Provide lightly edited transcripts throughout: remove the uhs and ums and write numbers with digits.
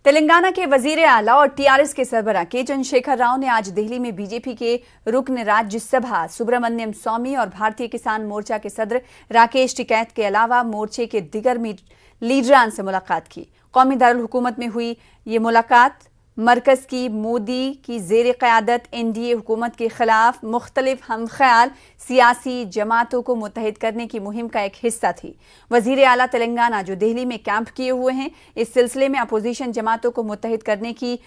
तेलंगाना के वजीर आला और टीआरएस के सरबराह के चंद्रशेखर राव ने आज दिल्ली में बीजेपी के रुकन राज्यसभा सुब्रमण्यम स्वामी और भारतीय किसान मोर्चा के सदर राकेश टिकैत के अलावा मोर्चे के दिगर लीडरान से मुलाकात की। कौमी दारुल हुकूमत में हुई ये मुलाकात मरकज की मोदी की जेर क़यादत एनडीए हुकूमत के खिलाफ मुख्तलिफ हमख्याल सियासी जमातों को मुत्तहिद करने की मुहिम का एक हिस्सा थी। वजीर आला तेलंगाना जो दिल्ली में कैंप किए हुए हैं, इस सिलसिले में अपोजिशन जमातों को मुत्तहिद करने की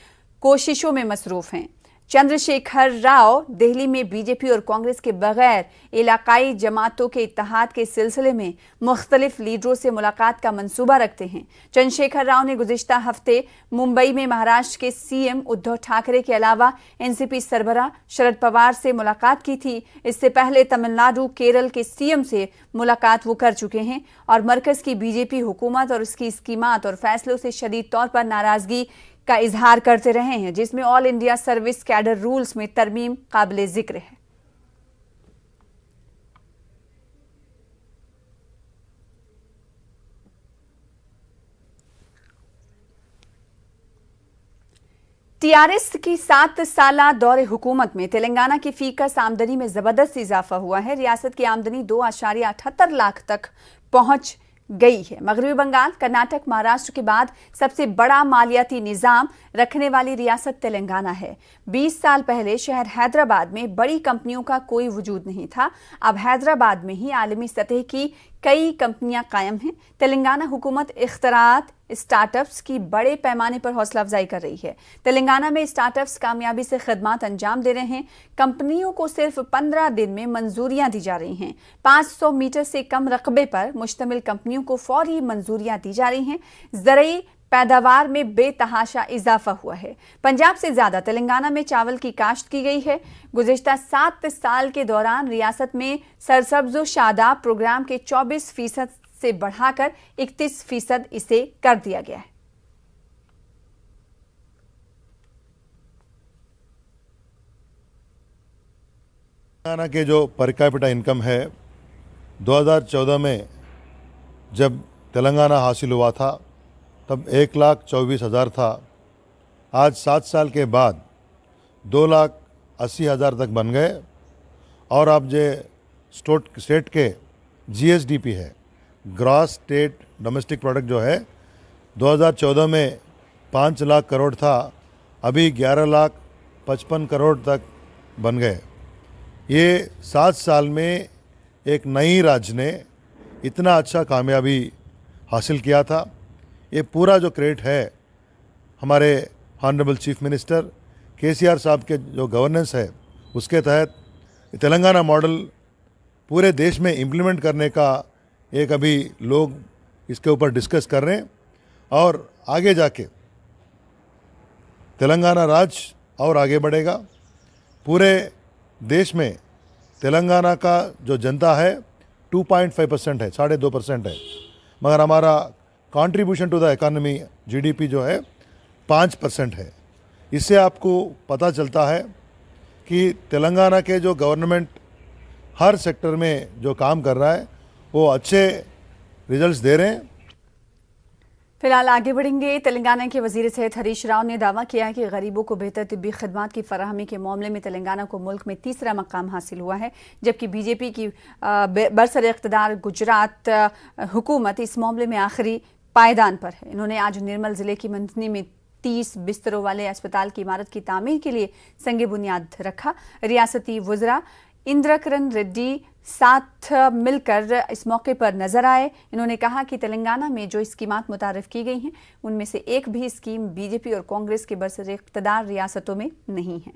कोशिशों में मसरूफ हैं। चंद्रशेखर राव दिल्ली में बीजेपी और कांग्रेस के बगैर इलाकाई जमातों के इत्तेहाद के सिलसिले में मुख्तलिफ लीडरों से मुलाकात का मंसूबा रखते हैं। चंद्रशेखर राव ने गुज़िश्ता हफ्ते मुंबई में महाराष्ट्र के सीएम उद्धव ठाकरे के अलावा एनसीपी सरबराह शरद पवार से मुलाकात की थी। इससे पहले तमिलनाडु केरल के सीएम से मुलाकात वो कर चुके हैं और मरकज की बीजेपी हुकूमत और उसकी स्कीमात और फैसलों से शदीद तौर पर नाराजगी का इजहार करते रहे हैं, जिसमें all India service cadre rules में तरमीम काबिल जिक्र है। टीआरएस की 7 साला दौरे हुकूमत में तेलंगाना की फीकस आमदनी में जबरदस्त इजाफा हुआ है। रियासत की आमदनी 2.78 लाख तक पहुंच गई है। मगरबी बंगाल, कर्नाटक, महाराष्ट्र के बाद सबसे बड़ा मालियाती निजाम रखने वाली रियासत तेलंगाना है। 20 साल पहले शहर हैदराबाद में बड़ी कंपनियों का कोई वजूद नहीं था। अब हैदराबाद में ही आलमी सतह की कई कंपनियां कायम हैं। तेलंगाना हुकूमत इख्तरात, स्टार्टअप्स की बड़े पैमाने पर हौसला अफजाई कर रही है। तेलंगाना में स्टार्टअप्स कामयाबी से खदमात अंजाम दे रहे हैं। कंपनियों को सिर्फ 15 दिन में मंजूरियां दी जा रही हैं। 500 मीटर से कम रकबे पर मुश्तमिल कंपनियों को फौरी मंजूरियां दी जा रही हैं। ज़रूरी पैदावार में बेतहाशा इजाफा हुआ है। पंजाब से ज्यादा तेलंगाना में चावल की काश्त की गई है। गुज़िश्ता 7 साल के दौरान रियासत में सरसब्ज़ शादाब प्रोग्राम के 24% से बढ़ाकर 31% इसे कर दिया गया है। तेलंगाना के जो पर कैपिटा इनकम है 2014 में जब तेलंगाना हासिल हुआ था तब 1,24,000 था। आज 7 साल के बाद 2,80,000 तक बन गए। और अब जो स्टेट के जीएसडीपी है, ग्रॉस स्टेट डोमेस्टिक प्रोडक्ट जो है 2014 में 5 लाख करोड़ था, अभी 11,55,000 करोड़ तक बन गए। ये 7 साल में एक नई राज्य ने इतना अच्छा कामयाबी हासिल किया था। ये पूरा जो क्रेडिट है हमारे ऑनरेबल चीफ मिनिस्टर केसीआर साहब के जो गवर्नेंस है उसके तहत तेलंगाना मॉडल पूरे देश में इम्प्लीमेंट करने का एक अभी लोग इसके ऊपर डिस्कस कर रहे हैं। और आगे जाके तेलंगाना राज्य और आगे बढ़ेगा। पूरे देश में तेलंगाना का जो जनता है 2.5% है, 2.5% है, मगर हमारा contribution to the economy GDP जो है 5% है। इससे आपको पता चलता है कि तेलंगाना के जो गवर्नमेंट हर सेक्टर में जो काम कर रहा है वो अच्छे रिजल्ट्स दे रहे हैं। फिलहाल आगे बढ़ेंगे। तेलंगाना के वजीर सेहत हरीश राव ने दावा किया है कि गरीबों को बेहतर तिब्बी खदमात की फराहमी के मामले में तेलंगाना को मुल्क में तीसरा मकाम हासिल हुआ है, जबकि बीजेपी की बरसर इख्तिदार गुजरात हुकूमत इस मामले में आखिरी पायदान पर है। इन्होंने आज निर्मल जिले की मंथनी में 30 बिस्तरों वाले अस्पताल की इमारत की तामीर के लिए संग बुनियाद रखा। रियासती वज़रा इंद्रकरण रेड्डी साथ मिलकर इस मौके पर नजर आए। इन्होंने कहा कि तेलंगाना में जो स्कीमात मुतारिफ की गई हैं उनमें से एक भी स्कीम बीजेपी और कांग्रेस के बरसर इख्तिदार रियासतों में नहीं है।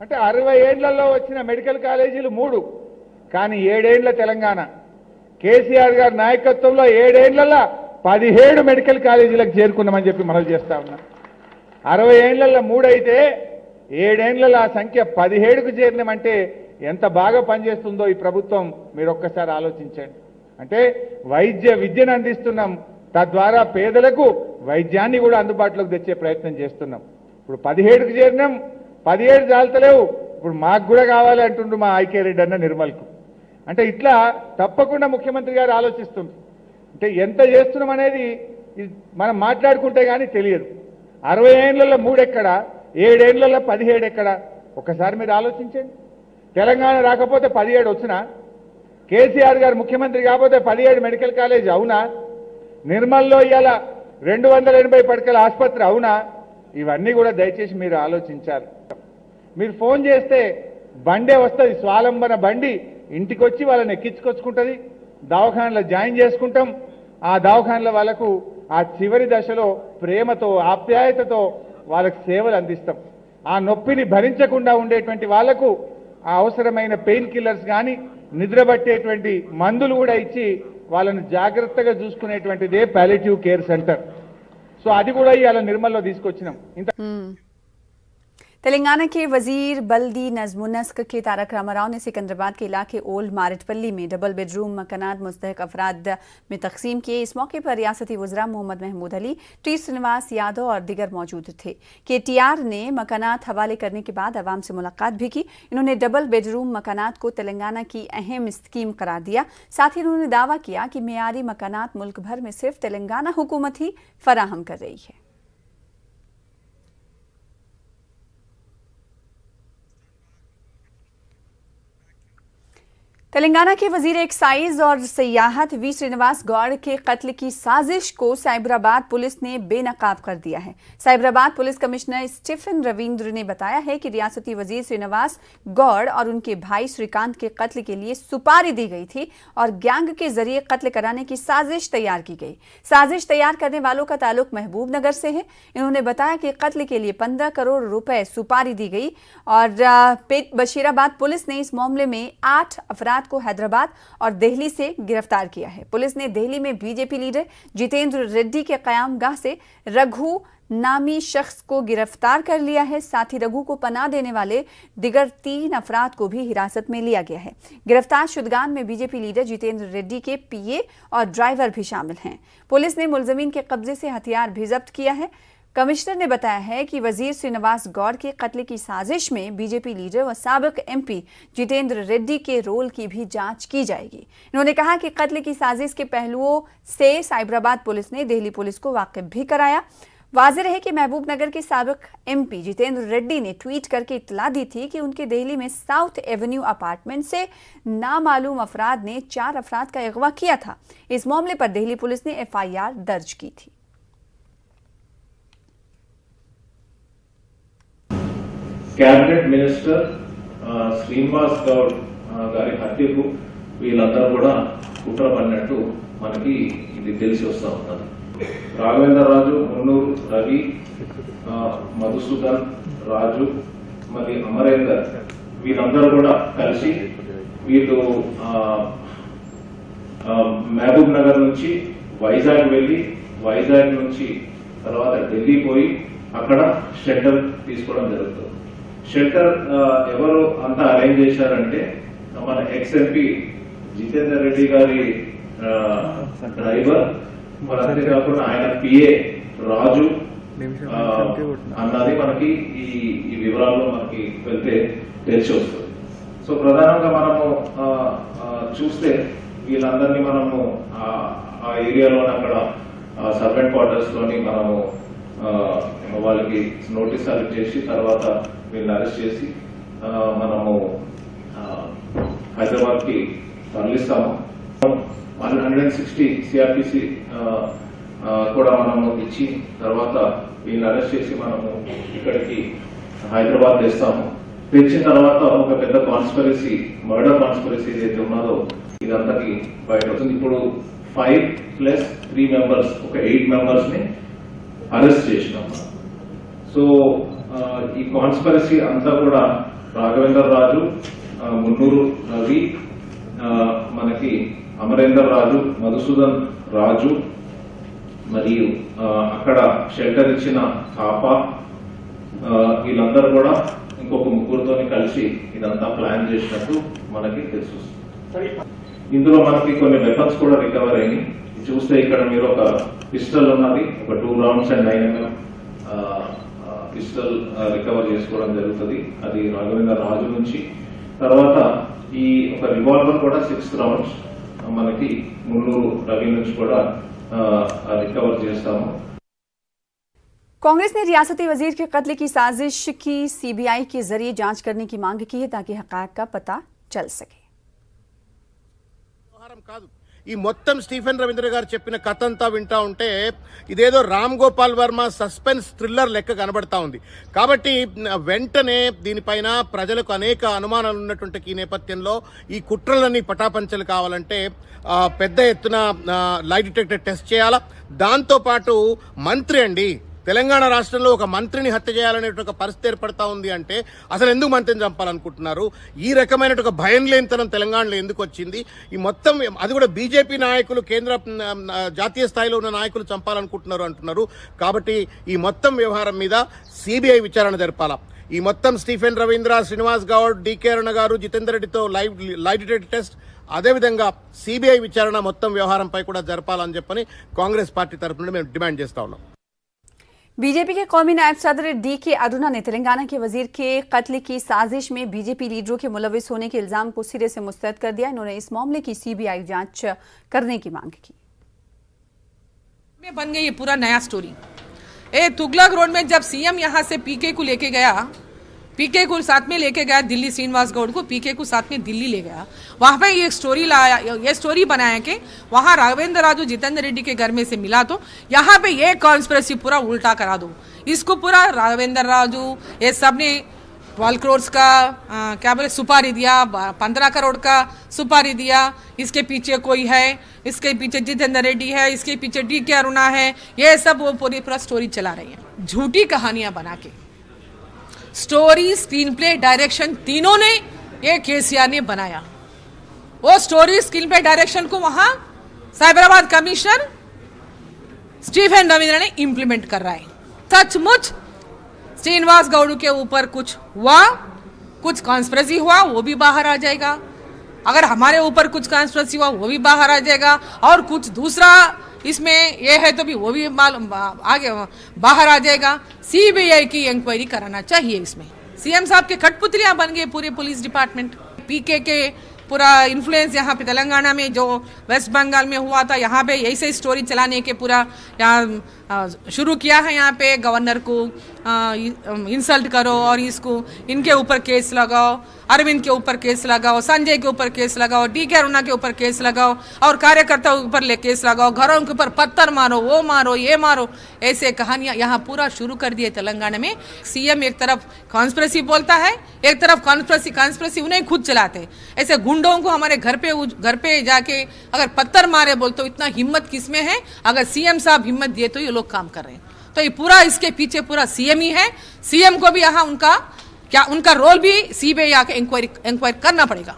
అంటే 60 ఏళ్లలో వచ్చిన మెడికల్ కాలేజీలు 3, కానీ 7 ఏళ్ల తెలంగాణ కేసీఆర్ గారి నాయకత్వంలో 7 ఏళ్లలో 17 మెడికల్ కాలేజీలకు చేరుకున్నామని చెప్పి మనవి చేస్తా ఉన్నా। 60 ఏళ్లలో 3 అయితే 7 ఏళ్లలో ఆ సంఖ్య 17కు చేరినామంటే ఎంత బాగా పనిచేస్తుందో ఈ ప్రభుత్వం మీరు ఒక్కసారి ఆలోచించండి। అంటే వైద్య విద్యను అందిస్తున్నాం, తద్వారా పేదలకు వైద్యాన్ని కూడా అందుబాటులోకి తెచ్చే ప్రయత్నం చేస్తున్నాం। ఇప్పుడు 17కు చేరినాం, 17 చాలతలేవు, ఇప్పుడు మాకు కూడా కావాలి అంటుండు మా ఐకే రెడ్డి అన్న నిర్మల్కు। అంటే ఇట్లా తప్పకుండా ముఖ్యమంత్రి గారు ఆలోచిస్తుంది. అంటే ఎంత చేస్తున్నాం అనేది మనం మాట్లాడుకుంటే కానీ తెలియదు. 60 ఏళ్లలో 3 ఎక్కడ, 7 ఏళ్లలో 17 ఎక్కడ? ఒక్కసారి మీరు ఆలోచించండి. తెలంగాణ రాకపోతే 17 వచ్చినా, కేసీఆర్ గారు ముఖ్యమంత్రి కాకపోతే 17 మెడికల్ కాలేజ్ అవునా? నిర్మల్లో ఇవాళ 280 పడకల ఆసుపత్రి అవునా? ఇవన్నీ కూడా దయచేసి మీరు ఆలోచించాలి. మీరు ఫోన్ చేస్తే బండే వస్తుంది, స్వాలంబన బండి ఇంటికి వచ్చి వాళ్ళని ఎక్కించుకొచ్చుకుంటుంది. దవాఖానలో జాయిన్ చేసుకుంటాం. ఆ దవాఖానలో వాళ్ళకు ఆ చివరి దశలో ప్రేమతో ఆప్యాయతతో వాళ్ళకి సేవలు అందిస్తాం. ఆ నొప్పిని భరించకుండా ఉండేటువంటి వాళ్లకు ఆ అవసరమైన పెయిన్ కిల్లర్స్ కానీ నిద్రపట్టేటువంటి మందులు కూడా ఇచ్చి వాళ్ళని జాగ్రత్తగా చూసుకునేటువంటిదే పాలియేటివ్ కేర్ సెంటర్. సో అది కూడా ఇవాళ నిర్మల్లో తీసుకొచ్చినాం. ఇంత तेलंगाना के वजीर बल्दी नज़्मुन नस्क के तारक रामाराव ने सिकंदराबाद के इलाके ओल्ड मारेटपल्ली में डबल बेडरूम मकानात मुस्तहक अफराद में तकसीम किए। इस मौके पर रियासती वज़रा मोहम्मद महमूद अली, टी श्रीनिवास यादव और दीगर मौजूद थे। KTR ने मकानात हवाले करने के बाद अवाम से मुलाकात भी की। इन्होंने डबल बेडरूम मकानात को तेलंगाना की अहम स्कीम करार दिया। साथ ही उन्होंने दावा किया कि मेयारी मकानात मुल्क भर में सिर्फ तेलंगाना हुकूमत ही फराहम कर रही है। तेलंगाना के वजीर एक्साइज और सियाहत वी श्रीनिवास गौड़ के कत्ल की साजिश को साइबराबाद पुलिस ने बेनकाब कर दिया है। Cyberabad police commissioner Stephen Ravindra ने बताया है कि रियासती वजीर श्रीनिवास गौड़ और उनके भाई श्रीकांत के कत्ल के लिए सुपारी दी गई थी और गैंग के जरिए कत्ल कराने की साजिश तैयार की गई। साजिश तैयार करने वालों का ताल्लुक महबूब नगर से है। इन्होंने बताया कि कत्ल के लिए 15 करोड़ रुपए सुपारी दी गई और बशीराबाद पुलिस ने इस मामले में 8 अफराद को हैदराबाद और दिल्ली से गिरफ्तार किया है। पुलिस ने दिल्ली में बीजेपी लीडर जितेंद्र रेड्डी के कयामगाह से रघु नामी शख्स को गिरफ्तार कर लिया है। साथ ही रघु को पनाह देने वाले दिगर 3 अफराद को भी हिरासत में लिया गया है। गिरफ्तार शुदगान में बीजेपी लीडर जितेंद्र रेड्डी के पीए और ड्राइवर भी शामिल हैं। पुलिस ने मुलजमीन के कब्जे से हथियार भी जब्त किया है। कमिश्नर ने बताया है कि वजीर श्रीनिवास गौड़ के कत्ल की साजिश में बीजेपी लीडर व साबिक MP जितेंद्र रेड्डी के रोल की भी जांच की जाएगी। इन्होंने कहा कि कत्ल की साजिश के पहलुओं से साइबराबाद पुलिस ने दिल्ली पुलिस को वाकिफ भी कराया। वाज़ेह है कि महबूब नगर के साबिक MP जितेंद्र रेड्डी ने ट्वीट करके इत्तला दी थी कि उनके दिल्ली में साउथ एवेन्यू अपार्टमेंट से नामालूम अफराद ने 4 अफराद का अगवा किया था। इस मामले पर दिल्ली पुलिस ने FIR दर्ज की थी। कैबिनेट मिनिस्टर శ్రీనివాస్ గౌడ్ గారి హత్యకు వీళ్ళందరూ కూడా కుట్ర పడినట్టు మనకి ఇది తెలిసి వస్తా ఉన్నది. రాఘవేంద్ర రాజు, మున్నూరు రవి, మధుసూదన్ రాజు మరి అమరేందర్ వీళ్ళందరూ కూడా కలిసి వీళ్ళు మహబూబ్ నగర్ నుంచి వైజాగ్ వెళ్లి వైజాగ్ నుంచి తర్వాత ఢిల్లీ పోయి అక్కడ షెల్టర్ తీసుకోవడం జరుగుతుంది. షెల్టర్ ఎవరు అంతా అరేంజ్ చేశారంటే మన ex-MP జితేందర్ రెడ్డి గారి డ్రైవర్, మరి అంతేకాకుండా ఆయన PA రాజు అన్నది మనకి ఈ వివరాల్లో మనకి వెళ్తే తెలిసి వస్తుంది. సో ప్రధానంగా మనము చూస్తే వీళ్ళందరినీ మనము ఆ ఏరియాలో అక్కడ సర్వెంట్ క్వార్టర్స్ లోని మనము వాళ్ళకి నోటీస్ సర్వ్ చేసి తర్వాత వీళ్ళని అరెస్ట్ చేసి మనము హైదరాబాద్ కి తరలిస్తాము. 160 CRPC కూడా మనము ఇచ్చి తర్వాత వీళ్ళని అరెస్ట్ చేసి మనము ఇక్కడికి హైదరాబాద్ తెస్తాము. తెచ్చిన తర్వాత ఒక పెద్ద కాన్స్పిరసీ, మర్డర్ కాన్స్పిరసీ ఏదైతే ఉన్నదో ఇదంతకి బయట వస్తుంది. ఇప్పుడు 5+3 మెంబర్స్, ఒక 8 మెంబర్స్ ని అరెస్ట్ చేసినాం. సో ఈ కాన్స్పిరసీ అంతా కూడా రాఘవేంద్ర రాజు, మున్నూరు రవి, మనకి అమరేందర్ రాజు, మధుసూదన్ రాజు మరియు అక్కడ షెల్టర్ ఇచ్చిన కాపా వీళ్ళందరూ కూడా ఇంకొక ముగ్గురుతో కలిసి ఇదంతా ప్లాన్ చేసినట్టు మనకి తెలుసు. ఇందులో మనకి కొన్ని వెపన్స్ కూడా రికవర్ అయినాయి. చూస్తే ఇక్కడ మీరు ఒక పిస్టల్ ఉన్నది, ఒక 2 rounds and 9mm pistol recover చేసుకోవడం జరుగుతుంది. అది రాఘవేంద్ర రాజు నుంచి. తర్వాత ఈ ఒక రివాల్వర్ కూడా 6 రౌండ్స్ మనకి ముల్లూరు రవి నుంచి కూడా రికవర్ చేస్తాము. कांग्रेस ने रियासती वजीर के कत्ल की साजिश की सीबीआई के जरिए जांच करने की मांग की है ताकि हक़ाइक़ का पता चल सके. ఈ మొత్తం స్టీఫెన్ రవీంద్ర గారు చెప్పిన కథ అంతా వింటా ఉంటే ఇదేదో రామ్ గోపాల్ వర్మ సస్పెన్స్ థ్రిల్లర్ లెక్క కనబడతా ఉంది. కాబట్టి వెంటనే దీనిపైన ప్రజలకు అనేక అనుమానాలు ఉన్నటువంటి ఈ నేపథ్యంలో ఈ కుట్రలన్నీ పటాపంచలు కావాలంటే పెద్ద ఎత్తున లై డిటెక్టర్ టెస్ట్ చేయాలా. దాంతోపాటు మంత్రి అండి, తెలంగాణ రాష్ట్రంలో ఒక మంత్రిని హత్య చేయాలనే ఒక పరిస్థితి ఏర్పడతా ఉంది అంటే అసలు ఎందుకు మంత్రిని చంపాలనుకుంటున్నారు? ఈ రకమైన ఒక భయం లేనితనం తెలంగాణలో ఎందుకు వచ్చింది? ఈ మొత్తం అది కూడా బీజేపీ నాయకులు, కేంద్ర జాతీయ స్థాయిలో ఉన్న నాయకులు చంపాలనుకుంటున్నారు అంటున్నారు. కాబట్టి ఈ మొత్తం వ్యవహారం మీద సిబిఐ విచారణ జరపాలా. ఈ మొత్తం స్టీఫెన్ రవీంద్ర, శ్రీనివాస్ గౌడ్, డికే అరుణ గారు, జితేందర్ రెడ్డితో లై డిటెక్టర్ టెస్ట్, అదేవిధంగా సిబిఐ విచారణ మొత్తం వ్యవహారంపై కూడా జరపాలని చెప్పని కాంగ్రెస్ పార్టీ తరఫు నుండి మేము డిమాండ్ చేస్తా ఉన్నాం. बीजेपी के कौमी नायब सदर डीके अरुणा ने तेलंगाना के वजीर के कत्ल की साजिश में बीजेपी लीडरों के मुलविस होने के इल्जाम को सिरे से मुस्तरद कर दिया. इन्होंने इस मामले की सीबीआई जांच करने की मांग की. में बन गई ये पूरा नया स्टोरी. तुगलक रोड में जब सीएम यहाँ से पीके को लेके गया, पीके को साथ में लेके गया दिल्ली, श्रीनिवास गौड़ को पीके को साथ में दिल्ली ले गया. वहां पे ये स्टोरी लाया, ये स्टोरी बनाया कि वहां राघवेंद्र राजू जितेंद्र रेड्डी के घर में से मिला, तो यहाँ पे ये कॉन्स्पिरेसी पूरा उल्टा करा दो. इसको पूरा राघवेंद्र राजू ये सब ने 12 करोड़ का क्या बोले सुपारी दिया, 15 करोड़ का सुपारी दिया. इसके पीछे कोई है, इसके पीछे जितेंद्र रेड्डी है, इसके पीछे डीके अरुणा है. ये सब वो पूरा स्टोरी चला रही है, झूठी कहानियां बना के. स्टोरी, स्क्रीन प्ले, डायरेक्शन तीनों ने ये केसीआर ने बनाया. वो स्टोरी, स्क्रीन प्ले, डायरेक्शन को वहां साइबराबाद कमिश्नर स्टीफन रविंद्र ने इंप्लीमेंट कर रहा है. सचमुच श्रीनिवास गौड़ के ऊपर कुछ हुआ, कुछ कॉन्स्पिरेसी हुआ, वो भी बाहर आ जाएगा. अगर हमारे ऊपर कुछ कॉन्स्पिरेसी हुआ वो भी बाहर आ जाएगा. और कुछ दूसरा इसमें ये है तो भी वो भी आगे बाहर आ जाएगा. सीबीआई की इंक्वायरी कराना चाहिए. इसमें सीएम साहब के कठपुतलियां बन गए पूरे पुलिस डिपार्टमेंट. पीके के पूरा इन्फ्लुएंस यहाँ पे तेलंगाना में जो वेस्ट बंगाल में हुआ था, यहाँ पे ऐसे स्टोरी चलाने के पूरा यहाँ शुरू किया है. यहाँ पे गवर्नर को इंसल्ट करो और इसको इनके ऊपर केस लगाओ, अरविंद के ऊपर केस लगाओ, संजय के ऊपर केस लगाओ, डीके अरुणा के ऊपर केस लगाओ और कार्यकर्ताओं के ऊपर केस लगाओ, घरों के ऊपर पत्थर मारो, वो मारो, ये मारो. ऐसे कहानियां यहाँ पूरा शुरू कर दिए तेलंगाना में. सीएम एक तरफ कॉन्स्पिरेसी बोलता है, एक तरफ कॉन्स्पिरेसी उन्हें खुद चलाते. ऐसे गुंडों को हमारे घर पे जाके अगर पत्थर मारे बोल तो इतना हिम्मत किसमें है? अगर सीएम साहब हिम्मत दिए तो ये लोग काम कर रहे हैं. तो ये पूरा इसके पीछे पूरा सीएम ही है. सीएम को भी यहाँ उनका रोल भी सीबीआई आके इंक्वायरी करना पड़ेगा.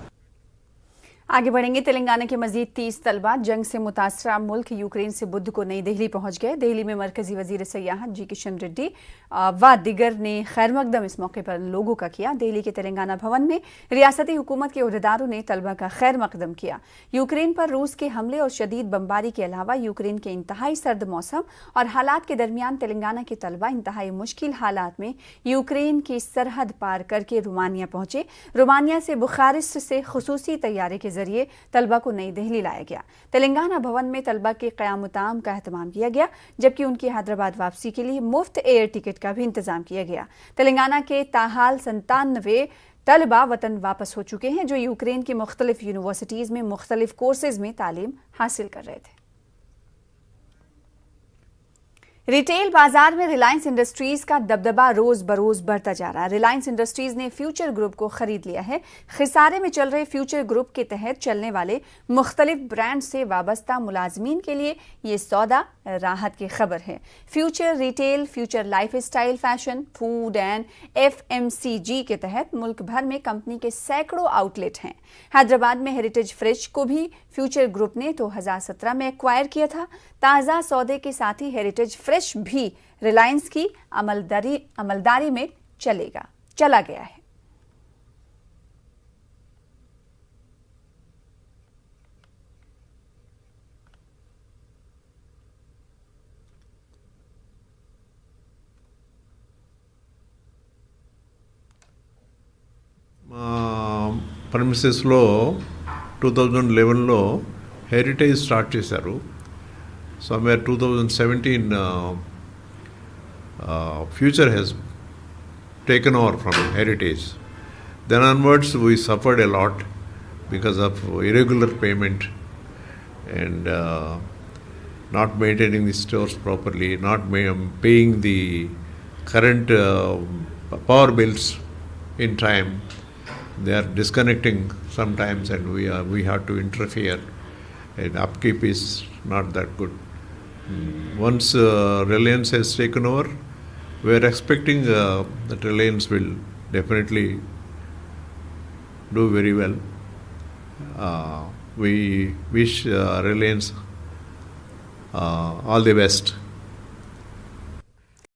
आगे बढ़ेंगे. तेलंगाना के मजीद 30 तलबा जंग से मुतासरा मुल्क यूक्रेन से बुध को नई दिल्ली पहुंच गए. दिल्ली में मरकजी वजीर सयाहत जी किशन रेड्डी व दिगर ने खैर मकदम इस मौके पर लोगों का किया. दिल्ली के तेलंगाना भवन में रियासती हुकूमत के अहदेदारों ने तलबा का खैर मकदम किया. यूक्रेन पर रूस के हमले और शदीद बमबारी के अलावा यूक्रेन के इंतहाई सर्द मौसम और हालात के दरमियान तेलंगाना के तलबा इंतहाई मुश्किल हालात में यूक्रेन की सरहद पार करके रोमानिया पहुंचे. रोमानिया से बुखारिस्ट से खुसूसी तैयारी के जरिए तलबा को नई दिल्ली लाया गया. तेलंगाना भवन में तलबा के क़याम का एहतमाम किया गया, जबकि उनकी हैदराबाद वापसी के लिए मुफ्त एयर टिकट का भी इंतजाम किया गया. तेलंगाना के ताहाल 97 तलबा वतन वापस हो चुके हैं जो यूक्रेन की मुख्तलिफ यूनिवर्सिटीज़ में मुख्तलिफ कोर्सेज में तालीम हासिल कर रहे थे. रिटेल बाजार में रिलायंस इंडस्ट्रीज का दबदबा रोज बरोज बढ़ता जा रहा है. रिलायंस इंडस्ट्रीज ने फ्यूचर ग्रुप को खरीद लिया है. खिसारे में चल रहे फ्यूचर ग्रुप के तहत चलने वाले मुख्तलिफ ब्रांड से वाबस्ता मुलाजमीन के लिए ये सौदा राहत की खबर है. Future retail, future life style, fashion, food and FMCG के तहत मुल्क भर में कंपनी के सैकड़ों आउटलेट हैं. हैदराबाद में हेरिटेज फ्रेश को भी फ्यूचर ग्रुप ने 2017 में एक्वायर किया था. ताज़ा सौदे के साथ ही हेरिटेज फ्रेश भी रिलायंस की अमलदारी में चला गया है. ప్రెమిసెస్లో 2011లో హెరిటేజ్ స్టార్ట్ చేశారు. Somewhere 2017 future has taken over from heritage. Then onwards we suffered a lot because of irregular payment and not maintaining the stores properly, not paying the current power bills in time. They are disconnecting sometimes and we have to interfere, and upkeep is not that good. Once Reliance has taken over, we are expecting that Reliance will definitely do very well. We wish Reliance all the best.